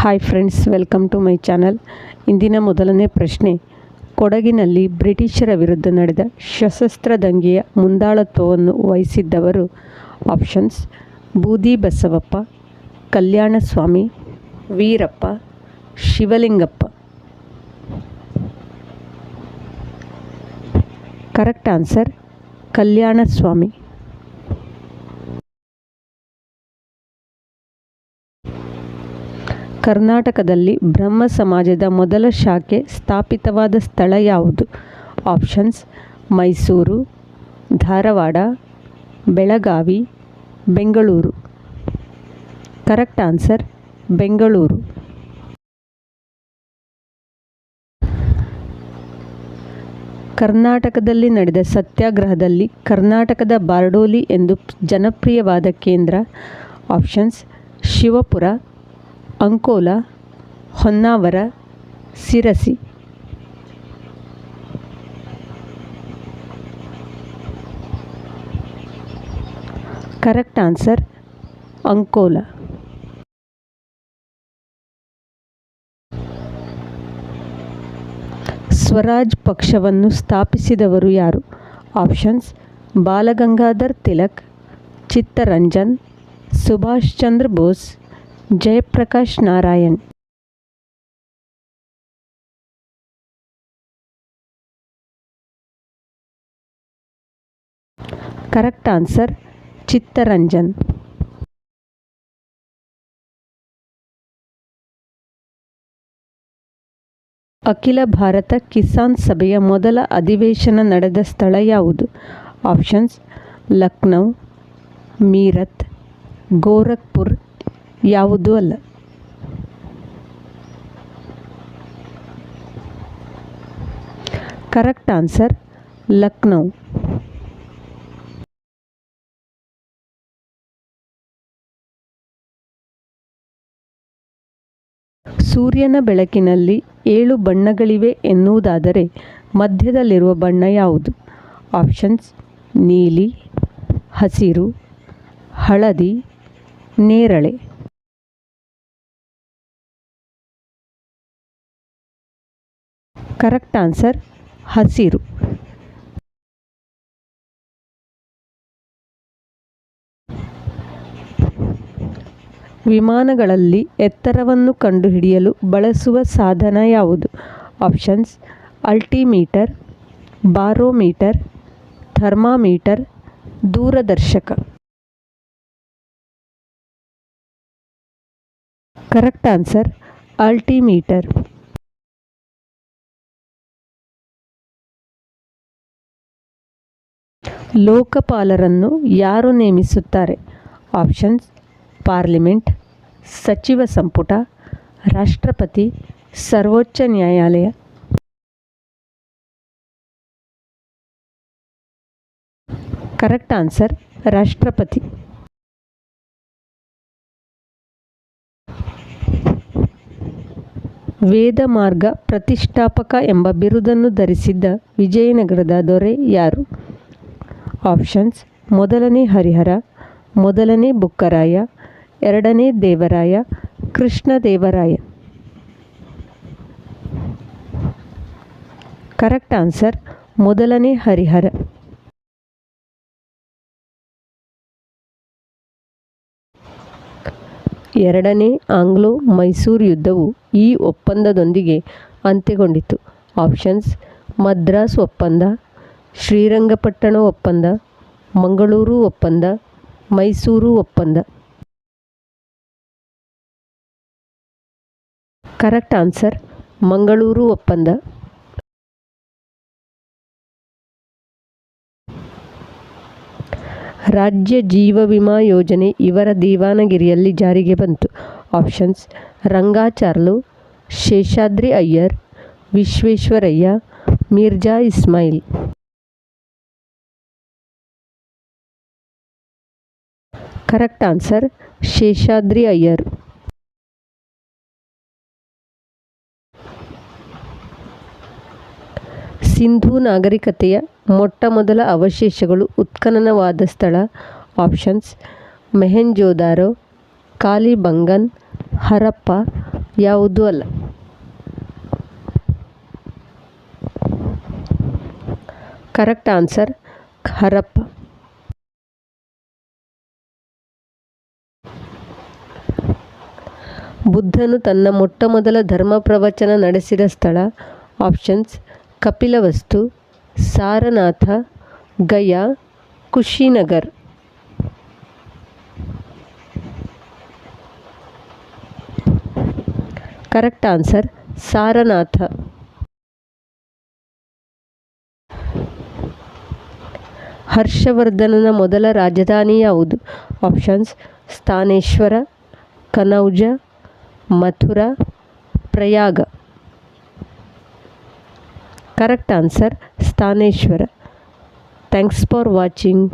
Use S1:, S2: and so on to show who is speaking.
S1: Hi friends, welcome to my channel. ಇಂದಿನ ಮೊದಲನೇ ಪ್ರಶ್ನೆ, ಕೊಡಗಿನಲ್ಲಿ ಬ್ರಿಟಿಷರ ವಿರುದ್ಧ ನಡೆದ ಸಶಸ್ತ್ರ ದಂಗೆಯ ಮುಂದಾಳತ್ವವನ್ನು ವಹಿಸಿದ್ದವರು? Options: Budi Basavappa, Kalyanaswamy, Veerappa, Shivalingappa. Correct answer Kalyanaswamy. ಕರ್ನಾಟಕದಲ್ಲಿ ಬ್ರಹ್ಮ ಸಮಾಜದ ಮೊದಲ ಶಾಖೆ ಸ್ಥಾಪಿತವಾದ ಸ್ಥಳ ಯಾವುದು? Options: Mysuru, Dharwad, Belagavi, Bengaluru. Correct answer Bengaluru. ಕರ್ನಾಟಕದಲ್ಲಿ ನಡೆದ ಸತ್ಯಾಗ್ರಹದಲ್ಲಿ ಕರ್ನಾಟಕದ ಬಾರ್ಡೋಲಿ ಎಂದು ಜನಪ್ರಿಯವಾದ ಕೇಂದ್ರ? Options: Shivapura, Ankola, Honnavara, Sirsi. Correct answer Ankola. Swaraj ಪಕ್ಷವನ್ನು ಸ್ಥಾಪಿಸಿದವರು ಯಾರು? Options: Balagangadhar Tilak, Chittaranjan, Subhash Chandra Bose, Jayaprakash Narayan. Correct answer Chittaranjan. ಅಖಿಲ ಭಾರತ ಕಿಸಾನ್ ಸಭೆಯ ಮೊದಲ ಅಧಿವೇಶನ ನಡೆದ ಸ್ಥಳ ಯಾವುದು? ಆಪ್ಷನ್ಸ್: ಲಕ್ನೌ, ಮೀರತ್, ಗೋರಖ್ಪುರ್. ಯಾವುದೂ ಅಲ್ಲ. Correct answer Lucknow. ಸೂರ್ಯನ ಬೆಳಕಿನಲ್ಲಿ 7 ಬಣ್ಣಗಳಿವೆ ಎನ್ನುವುದಾದರೆ ಮಧ್ಯದಲ್ಲಿರುವ ಬಣ್ಣ ಯಾವುದು? ಆಪ್ಷನ್ಸ್: ನೀಲಿ, ಹಸಿರು, ಹಳದಿ, ನೇರಳೆ. ಕರೆಕ್ಟ್ ಆನ್ಸರ್ ಹಸಿರು. ವಿಮಾನಗಳಲ್ಲಿ ಎತ್ತರವನ್ನು ಕಂಡುಹಿಡಿಯಲು ಬಳಸುವ ಸಾಧನ ಯಾವುದು? ಆಪ್ಷನ್ಸ್: ಅಲ್ಟಿಮೀಟರ್, ಬಾರೋಮೀಟರ್, ಥರ್ಮಾಮೀಟರ್, ದೂರದರ್ಶಕ. Correct answer altimeter. ಲೋಕಪಾಲರನ್ನು ಯಾರು ನೇಮಿಸುತ್ತಾರೆ? ಆಪ್ಷನ್ಸ್: ಪಾರ್ಲಿಮೆಂಟ್, ಸಚಿವ ಸಂಪುಟ, ರಾಷ್ಟ್ರಪತಿ, ಸರ್ವೋಚ್ಚ ನ್ಯಾಯಾಲಯ. ಕರೆಕ್ಟ್ ಆನ್ಸರ್ ರಾಷ್ಟ್ರಪತಿ. ವೇದಮಾರ್ಗ ಪ್ರತಿಷ್ಠಾಪಕ ಎಂಬ ಬಿರುದನ್ನು ಧರಿಸಿದ್ದ ವಿಜಯನಗರದ ದೊರೆ ಯಾರು? ಆಪ್ಷನ್ಸ್: ಮೊದಲನೇ ಹರಿಹರ, ಮೊದಲನೇ ಬುಕ್ಕರಾಯ, ಎರಡನೇ ದೇವರಾಯ, ಕೃಷ್ಣದೇವರಾಯ. ಕರೆಕ್ಟ್ ಆನ್ಸರ್ ಮೊದಲನೇ ಹರಿಹರ. ಎರಡನೇ ಆಂಗ್ಲೋ ಮೈಸೂರು ಯುದ್ಧವು ಈ ಒಪ್ಪಂದದೊಂದಿಗೆ ಅಂತ್ಯಗೊಂಡಿತು. ಆಪ್ಷನ್ಸ್: ಮದ್ರಾಸ್ ಒಪ್ಪಂದ, ಶ್ರೀರಂಗಪಟ್ಟಣ ಒಪ್ಪಂದ, ಮಂಗಳೂರು ಒಪ್ಪಂದ, ಮೈಸೂರು ಒಪ್ಪಂದ. ಕರೆಕ್ಟ್ ಆನ್ಸರ್ ಮಂಗಳೂರು ಒಪ್ಪಂದ. ರಾಜ್ಯ ಜೀವ ವಿಮಾ ಯೋಜನೆ ಇವರ ದೇವಾನಗಿರಿಯಲ್ಲಿ ಜಾರಿಗೆ ಬಂತು? Options: Rangacharlu, Seshadri Iyer, Visvesvaraya, Mirza Ismail. Correct answer Seshadri Iyer. Sindhu ನಾಗರಿಕತೆಯ ಮೊಟ್ಟಮೊದಲ ಅವಶೇಷಗಳು ಉತ್ಖನನವಾದ ಸ್ಥಳ? ಆಪ್ಷನ್ಸ್: ಮೊಹೆಂಜೊದಾರೋ, ಕಾಲಿಬಂಗನ್, ಹರಪ್ಪ, ಯಾವುದೂ ಅಲ್ಲ. Correct answer Harappa. ಬುದ್ಧನು ತನ್ನ ಮೊಟ್ಟಮೊದಲ ಧರ್ಮ ಪ್ರವಚನ ನಡೆಸಿದ ಸ್ಥಳ. Options: Kapilavastu, Sarnath, Gaya, Kushinagar. Correct answer Sarnath. ಹರ್ಷವರ್ಧನನ ಮೊದಲ ರಾಜಧಾನಿ ಯಾವುದು? Options: Sthaneshwar, Kannauj, Mathura, Prayag. Correct answer Sthaneshwar. Thanks for watching.